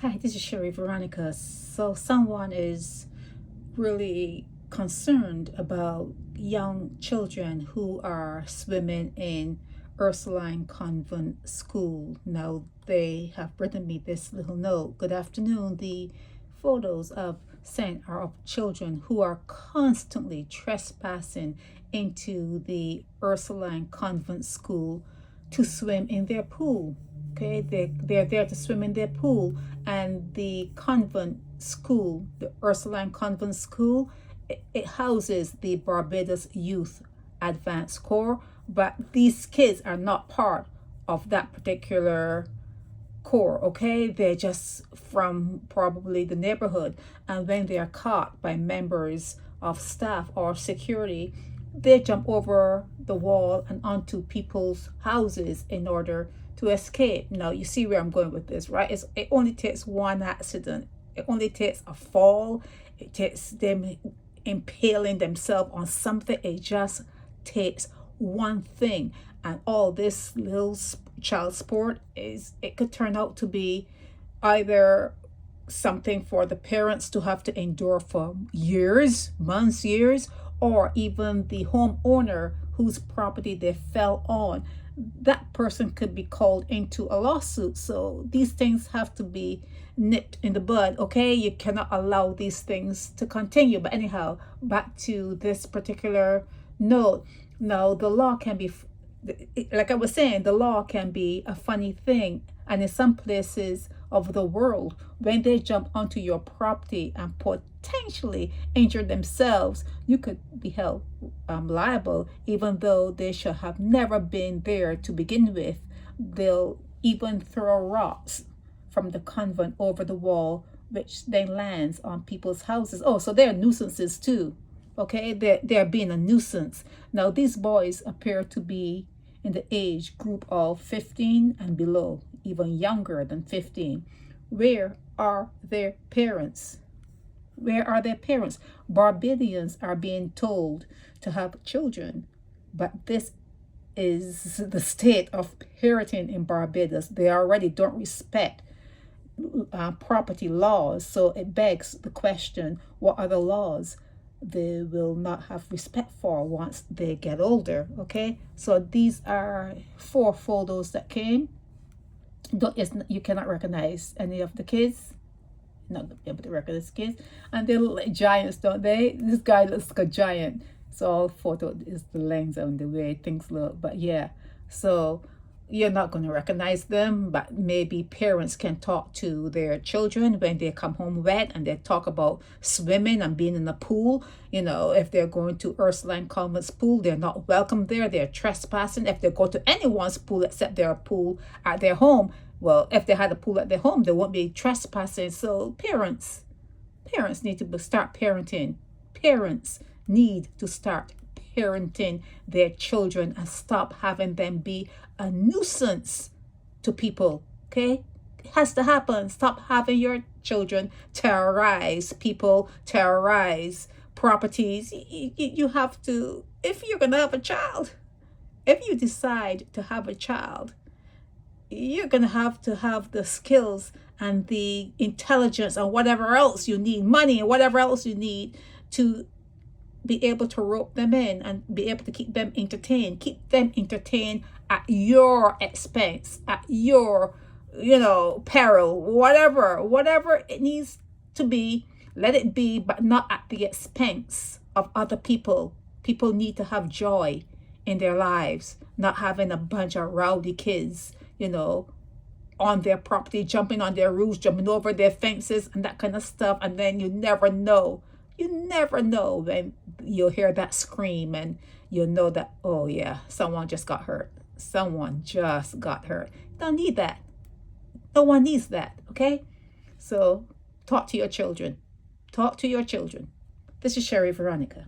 Hi, this is Sherry Veronica. So someone is really concerned about young children who are swimming in Ursuline Convent School. Now they have written me this little note. Good afternoon. The photos of sent are of children who are constantly trespassing into the Ursuline Convent School to swim in their pool. Okay, they're there to swim in their pool, and the convent school, the Ursuline Convent School, it houses the Barbados Youth Advanced Corps, but these kids are not part of that particular corps. Okay, they're just from probably the neighborhood, and when they are caught by members of staff or security, they jump over the wall and onto people's houses in order to escape. Now you see where I'm going with this, right? It only takes one accident. It only takes a fall. It takes them impaling themselves on something. It just takes one thing, and all this little child sport it could turn out to be either something for the parents to have to endure for years, months, years, or even the homeowner whose property they fell on. That person could be called into a lawsuit. So these things have to be nipped in the bud. Okay, you cannot allow these things to continue. But anyhow, back to this particular note. Now the law can be, like I was saying, the law can be a funny thing, and in some places of the world, when they jump onto your property and potentially injure themselves, you could be held liable, even though they should have never been there to begin with. They'll even throw rocks from the convent over the wall, which then lands on people's houses. Oh, so they're nuisances too. Okay, they're being a nuisance. Now these boys appear to be in the age group of 15 and below, even younger than 15. Where are their parents? Where are their parents? Barbadians are being told to have children, but this is the state of parenting in Barbados. They already don't respect property laws, so it begs the question, what are the laws they will not have respect for once they get older? Okay, so these are 4 photos that came. You cannot recognize any of the kids. Not able to recognize kids, and they look like giants, don't they? This guy looks like a giant. So all photo is the lens and the way things look. But yeah, so you're not going to recognize them, but maybe parents can talk to their children when they come home wet and they talk about swimming and being in the pool. You know, if they're going to Ursuline Convent's pool, they're not welcome there. They're trespassing. If they go to anyone's pool except their pool at their home, well, if they had a pool at their home, they won't be trespassing. So parents need to start parenting. Parents need to start parenting their children and stop having them be a nuisance to people. Okay, it has to happen. Stop having your children terrorize people, terrorize properties. You have to, if you're gonna have a child, if you decide to have a child, you're going to have the skills and the intelligence and whatever else you need, money and whatever else you need, to be able to rope them in and be able to keep them entertained at your expense, at your, peril, whatever it needs to be, let it be, but not at the expense of other people. People need to have joy in their lives, not having a bunch of rowdy kids, on their property, jumping on their roofs, jumping over their fences and that kind of stuff. And then you never know when you'll hear that scream and you'll know that, oh yeah, someone just got hurt. Don't need that. No one needs that. Okay, so talk to your children. This is Sherry Veronica.